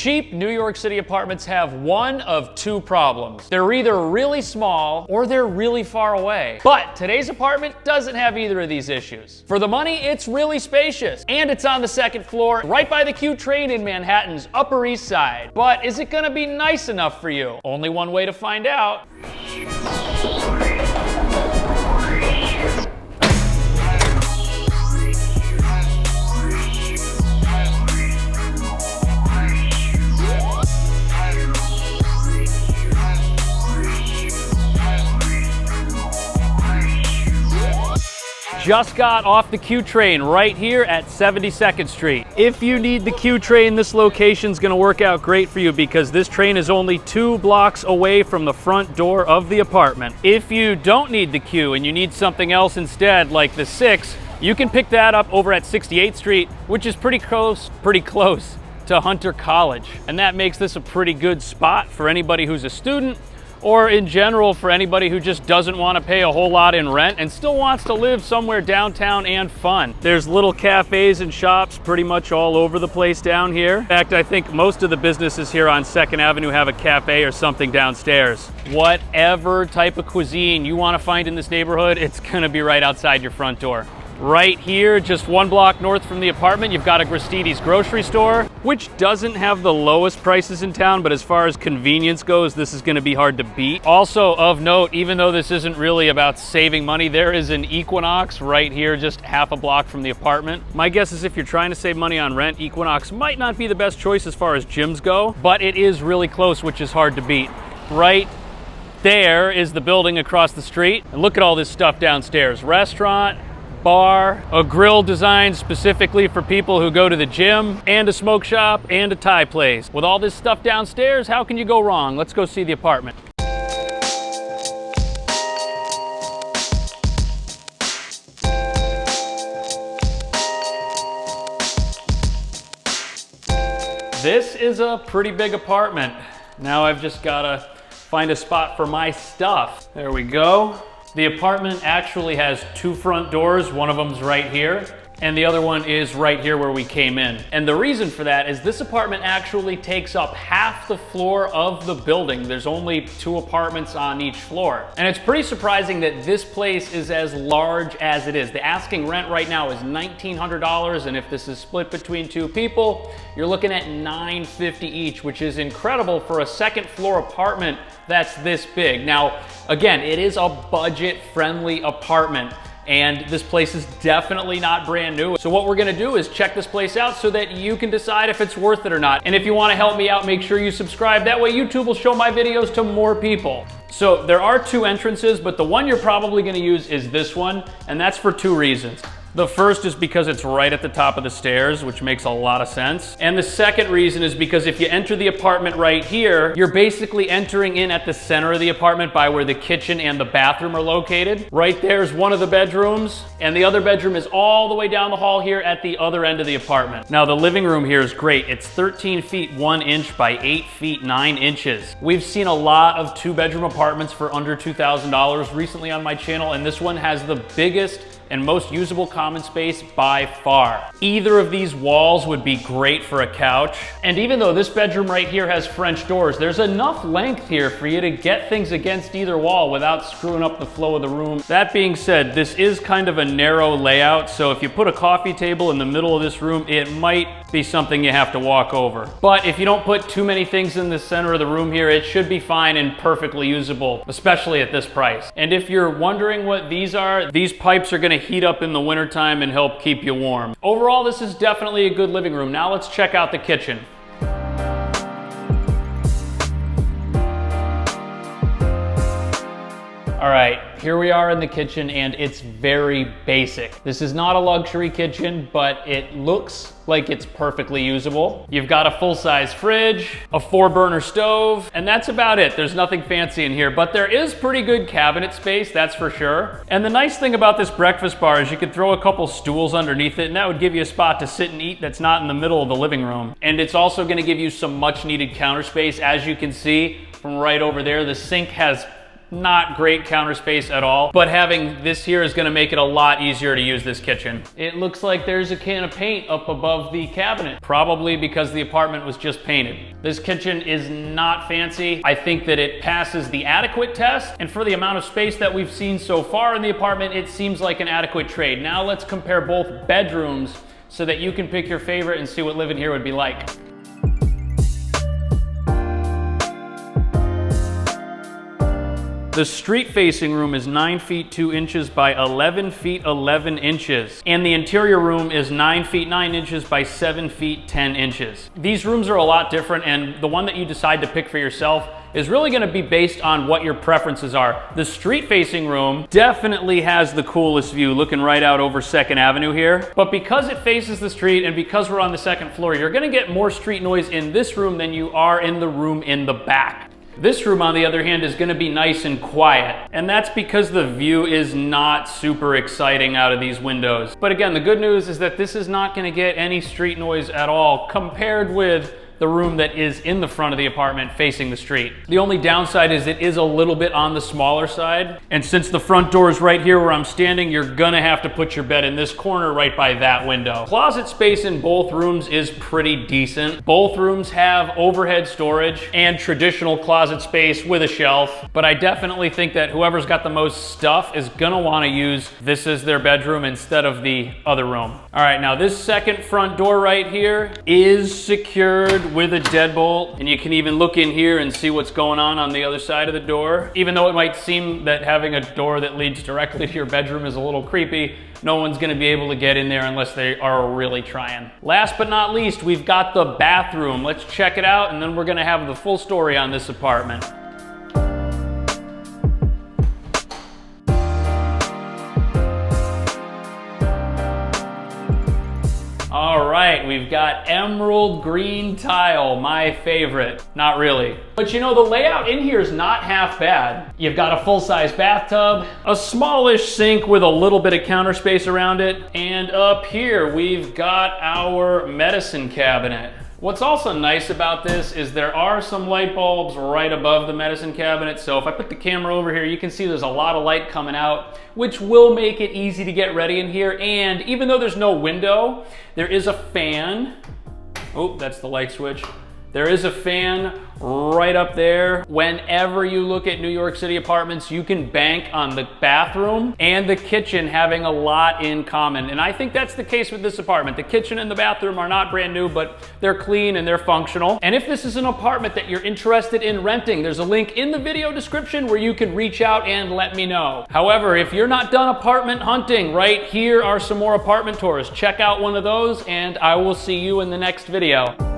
Cheap New York City apartments have one of two problems. They're either really small or they're really far away. But today's apartment doesn't have either of these issues. For the money, it's really spacious, and it's on the second floor, right by the Q train in Manhattan's Upper East Side. But is it gonna be nice enough for you? Only one way to find out. Just got off the Q train right here at 72nd Street. If you need the Q train, this location's gonna work out great for you because this train is only 2 blocks away from the front door of the apartment. If you don't need the Q and you need something else instead, like the 6, you can pick that up over at 68th Street, which is pretty close to Hunter College. And that makes this a pretty good spot for anybody who's a student, or in general for anybody who just doesn't want to pay a whole lot in rent and still wants to live somewhere downtown and fun. There's little cafes and shops pretty much all over the place down here. In fact, I think most of the businesses here on 2nd Avenue have a cafe or something downstairs. Whatever type of cuisine you want to find in this neighborhood, it's gonna be right outside your front door. Right here, just 1 block north from the apartment, you've got a Gristedes grocery store, which doesn't have the lowest prices in town, but as far as convenience goes, this is gonna be hard to beat. Also of note, even though this isn't really about saving money, there is an Equinox right here, just half a block from the apartment. My guess is if you're trying to save money on rent, Equinox might not be the best choice as far as gyms go, but it is really close, which is hard to beat. Right there is the building across the street, and look at all this stuff downstairs. Restaurant, bar, a grill designed specifically for people who go to the gym, and a smoke shop, and a Thai place. With all this stuff downstairs, how can you go wrong? Let's go see the apartment. This is a pretty big apartment. Now I've just gotta find a spot for my stuff. There we go. The apartment actually has 2 front doors. One of them's right here, and the other one is right here where we came in. And the reason for that is this apartment actually takes up half the floor of the building. There's only 2 apartments on each floor. And it's pretty surprising that this place is as large as it is. The asking rent right now is $1,900, and if this is split between 2 people, you're looking at $950 each, which is incredible for a 2nd floor apartment that's this big. Now, again, it is a budget-friendly apartment, and this place is definitely not brand new. So what we're gonna do is check this place out so that you can decide if it's worth it or not. And if you wanna help me out, make sure you subscribe. That way YouTube will show my videos to more people. So there are 2 entrances, but the one you're probably gonna use is this one, and that's for 2 reasons. The first is because it's right at the top of the stairs, which makes a lot of sense. And the second reason is because if you enter the apartment right here, you're basically entering in at the center of the apartment by where the kitchen and the bathroom are located. Right there's one of the bedrooms, and the other bedroom is all the way down the hall here at the other end of the apartment. Now the living room here is great. It's 13 feet 1 inch by 8 feet 9 inches. We've seen a lot of 2-bedroom apartments for under $2,000 recently on my channel, and this one has the biggest and most usable common space by far. Either of these walls would be great for a couch. And even though this bedroom right here has French doors, there's enough length here for you to get things against either wall without screwing up the flow of the room. That being said, this is kind of a narrow layout, so if you put a coffee table in the middle of this room, it might be something you have to walk over. But if you don't put too many things in the center of the room here, it should be fine and perfectly usable, especially at this price. And if you're wondering what these are, these pipes are gonna heat up in the wintertime and help keep you warm. Overall, this is definitely a good living room. Now let's check out the kitchen. All right, here we are in the kitchen, and it's very basic. This is not a luxury kitchen, but it looks like it's perfectly usable. You've got a full-size fridge, a 4-burner stove, and that's about it. There's nothing fancy in here, but there is pretty good cabinet space, that's for sure. And the nice thing about this breakfast bar is you could throw a couple stools underneath it, and that would give you a spot to sit and eat that's not in the middle of the living room. And it's also gonna give you some much-needed counter space. As you can see from right over there, the sink has not great counter space at all, but having this here is gonna make it a lot easier to use this kitchen. It looks like there's a can of paint up above the cabinet, probably because the apartment was just painted. This kitchen is not fancy. I think that it passes the adequate test, and for the amount of space that we've seen so far in the apartment, it seems like an adequate trade. Now let's compare both bedrooms so that you can pick your favorite and see what living here would be like. The street-facing room is 9 feet 2 inches by 11 feet 11 inches. And the interior room is 9 feet 9 inches by 7 feet 10 inches. These rooms are a lot different, and the one that you decide to pick for yourself is really gonna be based on what your preferences are. The street-facing room definitely has the coolest view, looking right out over 2nd Avenue here. But because it faces the street and because we're on the 2nd floor, you're gonna get more street noise in this room than you are in the room in the back. This room, on the other hand, is gonna be nice and quiet, and that's because the view is not super exciting out of these windows. But again, the good news is that this is not gonna get any street noise at all compared with the room that is in the front of the apartment facing the street. The only downside is it is a little bit on the smaller side, and since the front door is right here where I'm standing, you're gonna have to put your bed in this corner right by that window. Closet space in both rooms is pretty decent. Both rooms have overhead storage and traditional closet space with a shelf, but I definitely think that whoever's got the most stuff is gonna wanna use this as their bedroom instead of the other room. All right, now this second front door right here is secured with a deadbolt, and you can even look in here and see what's going on the other side of the door. Even though it might seem that having a door that leads directly to your bedroom is a little creepy, no one's gonna be able to get in there unless they are really trying. Last but not least, we've got the bathroom. Let's check it out, and then we're gonna have the full story on this apartment. All right, we've got emerald green tile, my favorite. Not really. But you know, the layout in here is not half bad. You've got a full-size bathtub, a smallish sink with a little bit of counter space around it, and up here we've got our medicine cabinet. What's also nice about this is there are some light bulbs right above the medicine cabinet, so if I put the camera over here, you can see there's a lot of light coming out, which will make it easy to get ready in here. And even though there's no window, there is a fan. Oh, that's the light switch. There is a fan right up there. Whenever you look at New York City apartments, you can bank on the bathroom and the kitchen having a lot in common. And I think that's the case with this apartment. The kitchen and the bathroom are not brand new, but they're clean and they're functional. And if this is an apartment that you're interested in renting, there's a link in the video description where you can reach out and let me know. However, if you're not done apartment hunting, right here are some more apartment tours. Check out one of those, and I will see you in the next video.